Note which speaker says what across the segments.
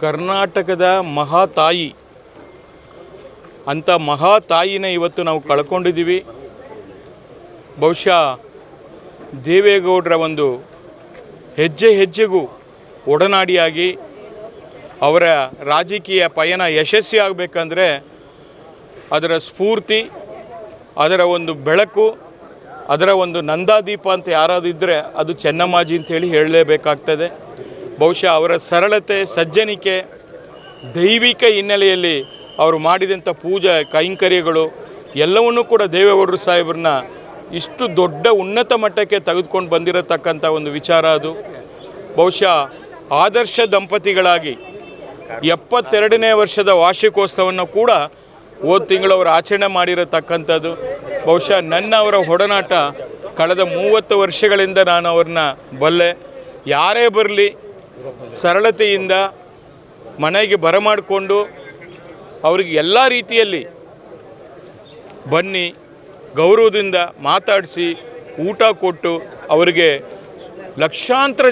Speaker 1: ಕರ್ನಾಟಕದ ಮಹಾತಾಯಿ ಅಂಥ ಮಹಾತಾಯಿನ ಇವತ್ತು ನಾವು ಕಳ್ಕೊಂಡಿದ್ದೀವಿ. ಬಹುಶಃ ದೇವೇಗೌಡರ ಒಂದು ಹೆಜ್ಜೆ ಹೆಜ್ಜೆಗೂ ಒಡನಾಡಿಯಾಗಿ ಅವರ ರಾಜಕೀಯ ಪಯಣ ಯಶಸ್ವಿ ಆಗಬೇಕಂದ್ರೆ ಅದರ ಸ್ಫೂರ್ತಿ, ಅದರ ಒಂದು ಬೆಳಕು, ಅದರ ಒಂದು ನಂದಾದೀಪ ಅಂತ ಯಾರಾದರೂ ಇದ್ದರೆ ಅದು ಚೆನ್ನಮ್ಮಾಜಿ ಅಂತೇಳಿ ಹೇಳಲೇಬೇಕಾಗ್ತದೆ. ಬಹುಶಃ ಅವರ ಸರಳತೆ, ಸಜ್ಜನಿಕೆ, ದೈವಿಕ ಹಿನ್ನೆಲೆಯಲ್ಲಿ ಅವರು ಮಾಡಿದಂಥ ಪೂಜಾ ಕೈಂಕರ್ಯಗಳು ಎಲ್ಲವನ್ನೂ ಕೂಡ ದೇವೇಗೌಡರು ಸಾಹೇಬ್ರನ್ನ ಇಷ್ಟು ದೊಡ್ಡ ಉನ್ನತ ಮಟ್ಟಕ್ಕೆ ತೆಗೆದುಕೊಂಡು ಬಂದಿರತಕ್ಕಂಥ ಒಂದು ವಿಚಾರ ಅದು. ಬಹುಶಃ ಆದರ್ಶ ದಂಪತಿಗಳಾಗಿ 72ನೇ ವರ್ಷದ ವಾರ್ಷಿಕೋತ್ಸವವನ್ನು ಕೂಡ ಹೋದ ತಿಂಗಳು ಅವರು ಆಚರಣೆ ಮಾಡಿರತಕ್ಕಂಥದ್ದು. ಬಹುಶಃ ನನ್ನ ಅವರ ಒಡನಾಟ ಕಳೆದ 30 ವರ್ಷಗಳಿಂದ ನಾನು ಅವ್ರನ್ನ ಬಲ್ಲೆ. ಯಾರೇ ಬರಲಿ ಸರಳತೆಯಿಂದ ಮನೆಗೆ ಬರಮಾಡಿಕೊಂಡು ಅವ್ರಿಗೆ ಎಲ್ಲ ರೀತಿಯಲ್ಲಿ ಬನ್ನಿ ಗೌರವದಿಂದ ಮಾತಾಡಿಸಿ ಊಟ ಕೊಟ್ಟು ಅವರಿಗೆ ಲಕ್ಷಾಂತರ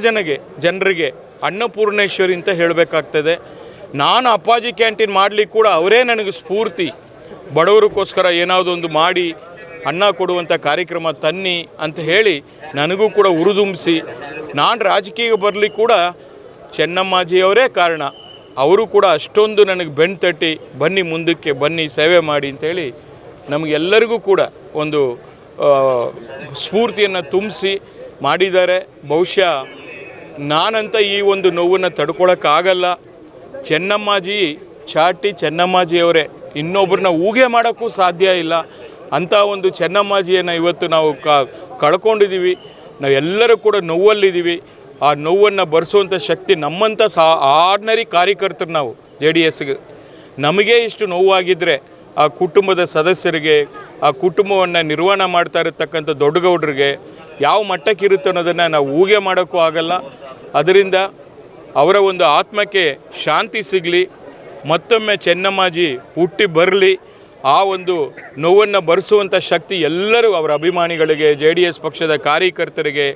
Speaker 1: ಜನರಿಗೆ ಅನ್ನಪೂರ್ಣೇಶ್ವರಿ ಅಂತ ಹೇಳಬೇಕಾಗ್ತದೆ. ನಾನು ಅಪ್ಪಾಜಿ ಕ್ಯಾಂಟೀನ್ ಮಾಡಲಿಕ್ಕೆ ಕೂಡ ಅವರೇ ನನಗೆ ಸ್ಫೂರ್ತಿ. ಬಡವರಿಗೋಸ್ಕರ ಏನಾವುದೊಂದು ಮಾಡಿ ಅನ್ನ ಕೊಡುವಂಥ ಕಾರ್ಯಕ್ರಮ ತನ್ನಿ ಅಂತ ಹೇಳಿ ನನಗೂ ಕೂಡ ಉರಿದುಂಬಿಸಿ ನಾನು ರಾಜಕೀಯ ಬರಲಿ ಕೂಡ ಚೆನ್ನಮ್ಮಾಜಿಯವರೇ ಕಾರಣ. ಅವರು ಕೂಡ ಅಷ್ಟೊಂದು ನನಗೆ ಬೆನ್ನು ತಟ್ಟಿ ಬನ್ನಿ ಮುಂದಕ್ಕೆ ಬನ್ನಿ ಸೇವೆ ಮಾಡಿ ಅಂಥೇಳಿ ನಮಗೆಲ್ಲರಿಗೂ ಕೂಡ ಒಂದು ಸ್ಫೂರ್ತಿಯನ್ನು ತುಂಬಿಸಿ ಮಾಡಿದ್ದಾರೆ. ಬಹುಶಃ ನಾನಂತ ಈ ಒಂದು ನೋವನ್ನು ತಡ್ಕೊಳಕ್ಕಾಗಲ್ಲ. ಚೆನ್ನಮ್ಮಾಜಿ ಚಾಟಿ ಚೆನ್ನಮ್ಮಾಜಿಯವರೇ, ಇನ್ನೊಬ್ಬರನ್ನ ಊಹೆ ಮಾಡೋಕ್ಕೂ ಸಾಧ್ಯ ಇಲ್ಲ. ಅಂಥ ಒಂದು ಚೆನ್ನಮ್ಮಾಜಿಯನ್ನು ಇವತ್ತು ನಾವು ಕಳ್ಕೊಂಡಿದ್ದೀವಿ. ನಾವೆಲ್ಲರೂ ಕೂಡ ನೋವಲ್ಲಿದ್ದೀವಿ. ಆ ನೋವನ್ನು ಭರಿಸುವಂಥ ಶಕ್ತಿ ನಮ್ಮಂಥ ಆರ್ಡಿನರಿ ಕಾರ್ಯಕರ್ತರು ನಾವು JDSಗೆ ನಮಗೇ ಇಷ್ಟು ನೋವಾಗಿದ್ದರೆ ಆ ಕುಟುಂಬದ ಸದಸ್ಯರಿಗೆ, ಆ ಕುಟುಂಬವನ್ನು ನಿರ್ವಹಣೆ ಮಾಡ್ತಾ ಇರತಕ್ಕಂಥ ದೊಡ್ಡಗೌಡರಿಗೆ ಯಾವ ಮಟ್ಟಕ್ಕೆ ಇರುತ್ತೆ ಅನ್ನೋದನ್ನು ನಾವು ಊಹೆ ಮಾಡೋಕ್ಕೂ ಆಗಲ್ಲ. ಅದರಿಂದ ಅವರ ಒಂದು ಆತ್ಮಕ್ಕೆ ಶಾಂತಿ ಸಿಗಲಿ, ಮತ್ತೊಮ್ಮೆ ಚೆನ್ನಮ್ಮಾಜಿ ಹುಟ್ಟಿ ಬರಲಿ. ಆ ಒಂದು ನೋವನ್ನು ಭರಿಸುವಂಥ ಶಕ್ತಿ ಎಲ್ಲರೂ ಅವರ ಅಭಿಮಾನಿಗಳಿಗೆ, JDS ಪಕ್ಷದ ಕಾರ್ಯಕರ್ತರಿಗೆ,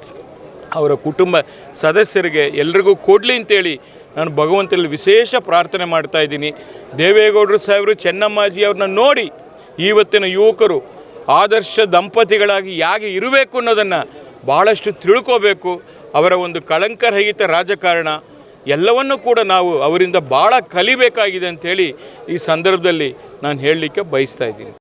Speaker 1: ಅವರ ಕುಟುಂಬ ಸದಸ್ಯರಿಗೆ ಎಲ್ರಿಗೂ ಕೊಡಲಿ ಅಂತೇಳಿ ನಾನು ಭಗವಂತನಲ್ಲಿ ವಿಶೇಷ ಪ್ರಾರ್ಥನೆ ಮಾಡ್ತಾಯಿದ್ದೀನಿ. ದೇವೇಗೌಡರು ಸಾಹೇಬರು ಚೆನ್ನಮ್ಮಾಜಿ ಅವ್ರನ್ನ ನೋಡಿ ಇವತ್ತಿನ ಯುವಕರು ಆದರ್ಶ ದಂಪತಿಗಳಾಗಿ ಹೇಗೆ ಇರಬೇಕು ಅನ್ನೋದನ್ನು ಭಾಳಷ್ಟು ತಿಳ್ಕೋಬೇಕು. ಅವರ ಒಂದು ಕಳಂಕರಹಿತ ರಾಜಕಾರಣ ಎಲ್ಲವನ್ನೂ ಕೂಡ ನಾವು ಅವರಿಂದ ಭಾಳ ಕಲಿಬೇಕಾಗಿದೆ ಅಂಥೇಳಿ ಈ ಸಂದರ್ಭದಲ್ಲಿ ನಾನು ಹೇಳಲಿಕ್ಕೆ ಬಯಸ್ತಾ ಇದ್ದೀನಿ.